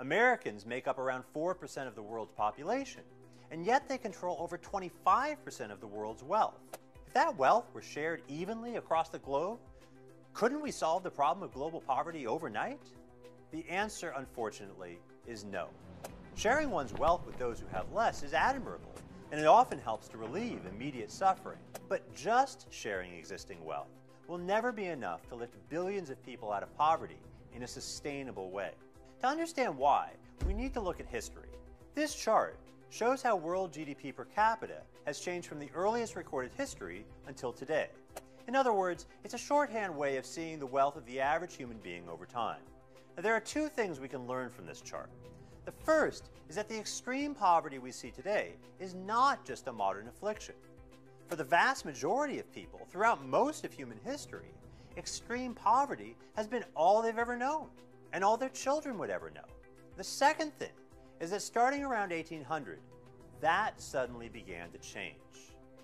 Americans make up around 4% of the world's population, and yet they control over 25% of the world's wealth. If that wealth were shared evenly across the globe, couldn't we solve the problem of global poverty overnight? The answer, unfortunately, is no. Sharing one's wealth with those who have less is admirable, and it often helps to relieve immediate suffering. But just sharing existing wealth will never be enough to lift billions of people out of poverty in a sustainable way. To understand why, we need to look at history. This chart shows how world GDP per capita has changed from the earliest recorded history until today. In other words, it's a shorthand way of seeing the wealth of the average human being over time. Now, there are two things we can learn from this chart. The first is that the extreme poverty we see today is not just a modern affliction. For the vast majority of people throughout most of human history, extreme poverty has been all they've ever known, and all their children would ever know. The second thing is that starting around 1800, that suddenly began to change.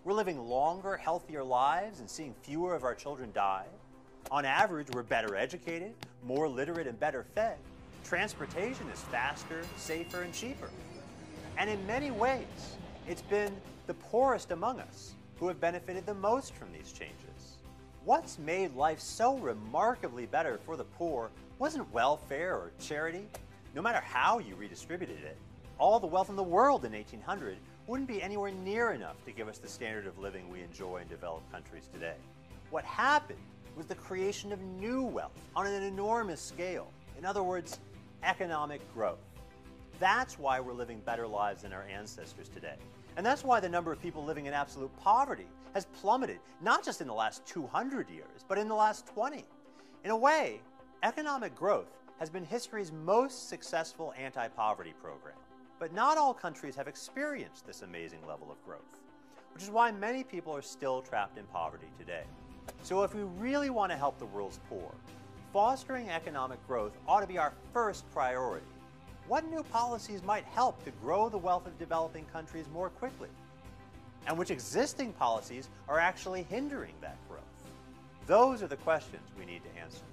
We're living longer, healthier lives and seeing fewer of our children die. On average, we're better educated, more literate, and better fed. Transportation is faster, safer, and cheaper. And in many ways, it's been the poorest among us who have benefited the most from these changes. What's made life so remarkably better for the poor wasn't welfare or charity. No matter how you redistributed it, all the wealth in the world in 1800 wouldn't be anywhere near enough to give us the standard of living we enjoy in developed countries today. What happened was the creation of new wealth on an enormous scale. In other words, economic growth. That's why we're living better lives than our ancestors today. And that's why the number of people living in absolute poverty has plummeted, not just in the last 200 years, but in the last 20. In a way, economic growth has been history's most successful anti-poverty program. But not all countries have experienced this amazing level of growth, which is why many people are still trapped in poverty today. So if we really want to help the world's poor, fostering economic growth ought to be our first priority. What new policies might help to grow the wealth of developing countries more quickly? And which existing policies are actually hindering that growth? Those are the questions we need to answer.